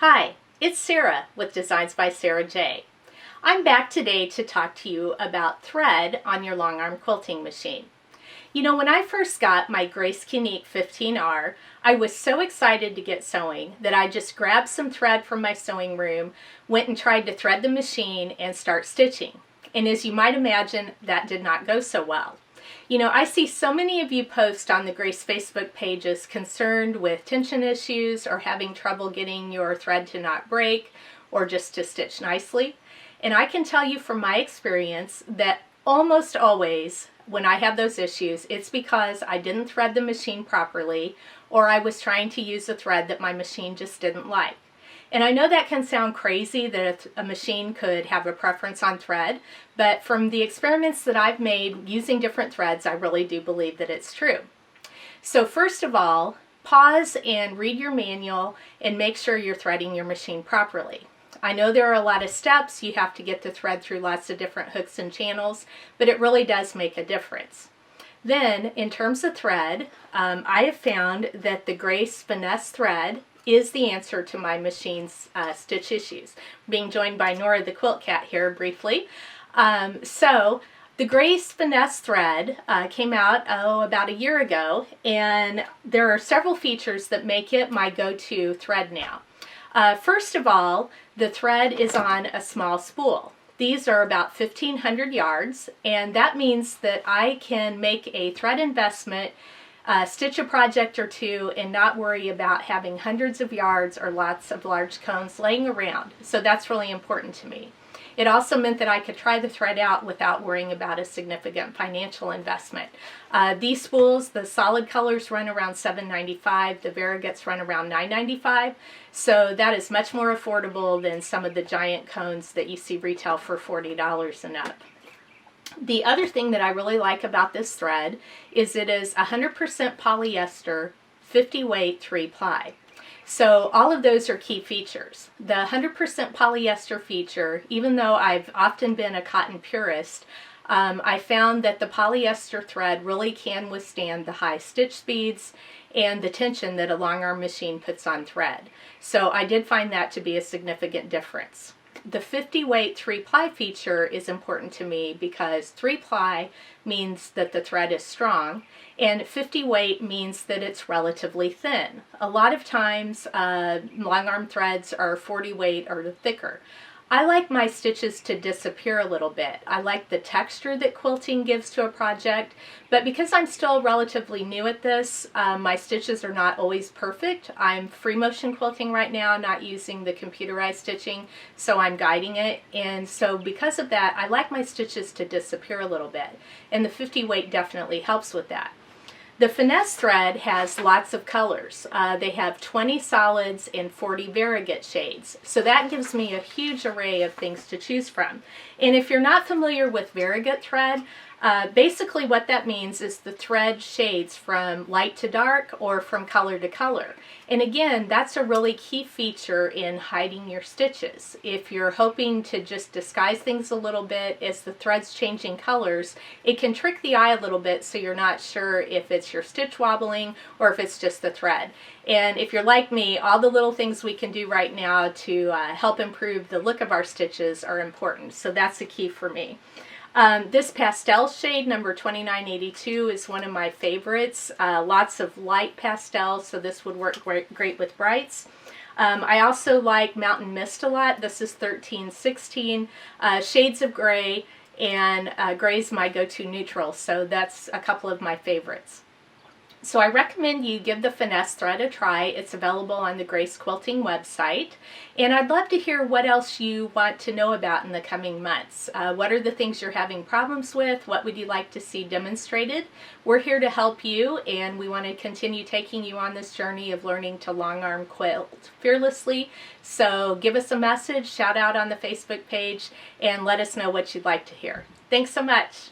Hi, it's Sarah with Designs by Sarah J. I'm back today to talk to you about thread on your long arm quilting machine. You know, when I first got my Grace Unique 15R, I was so excited to get sewing that I just grabbed some thread from my sewing room, went and tried to thread the machine and start stitching. And as you might imagine, that did not go so well. You know, I see so many of you post on the Grace Facebook pages concerned with tension issues or having trouble getting your thread to not break or just to stitch nicely. And I can tell you from my experience that almost always when I have those issues, it's because I didn't thread the machine properly or I was trying to use a thread that my machine just didn't like. And I know that can sound crazy that a machine could have a preference on thread, but from the experiments that I've made using different threads, I really do believe that it's true. So first of all, pause and read your manual and make sure you're threading your machine properly. I know there are a lot of steps. You have to get the thread through lots of different hooks and channels, but it really does make a difference. Then, in terms of thread, I have found that the Grace Finesse thread is the answer to my machine's stitch issues. Being joined by Nora the Quilt Cat here briefly. So the Grace Finesse thread came out about a year ago, and there are several features that make it my go-to thread now. First of all, the thread is on a small spool. These are about 1,500 yards, and that means that I can make a thread investment, stitch a project or two, and not worry about having hundreds of yards or lots of large cones laying around. So that's really important to me. It also meant that I could try the thread out without worrying about a significant financial investment. These spools, the solid colors run around $7.95, the variegates run around $9.95, so that is much more affordable than some of the giant cones that you see retail for $40 and up. The other thing that I really like about this thread is it is 100% polyester, 50 weight, 3 ply. So all of those are key features. The 100% polyester feature, even though I've often been a cotton purist, I found that the polyester thread really can withstand the high stitch speeds and the tension that a long arm machine puts on thread. So I did find that to be a significant difference. The 50 weight 3 ply feature is important to me because 3 ply means that the thread is strong and 50 weight means that it's relatively thin. A lot of times long arm threads are 40 weight or thicker. I like my stitches to disappear a little bit. I like the texture that quilting gives to a project, but because I'm still relatively new at this, my stitches are not always perfect. I'm free motion quilting right now, not using the computerized stitching, so I'm guiding it. And so because of that, I like my stitches to disappear a little bit. And the 50 weight definitely helps with that. The Finesse thread has lots of colors. They have 20 solids and 40 variegate shades. So that gives me a huge array of things to choose from. And if you're not familiar with variegate thread, basically what that means is the thread shades from light to dark or from color to color. And again, that's a really key feature in hiding your stitches. If you're hoping to just disguise things a little bit as the thread's changing colors, it can trick the eye a little bit so you're not sure if it's your stitch wobbling or if it's just the thread. And if you're like me, all the little things we can do right now to help improve the look of our stitches are important. So that's a key for me. This pastel shade, number 2982, is one of my favorites. Lots of light pastels, so this would work great with brights. I also like Mountain Mist a lot. This is 1316. Shades of gray, and gray is my go-to neutral, so that's a couple of my favorites. So I recommend you give the Finesse thread a try. It's available on the Grace Quilting website. And I'd love to hear what else you want to know about in the coming months. What are the things you're having problems with? What would you like to see demonstrated? We're here to help you, and we want to continue taking you on this journey of learning to long arm quilt fearlessly. So give us a message, shout out on the Facebook page, and let us know what you'd like to hear. Thanks so much.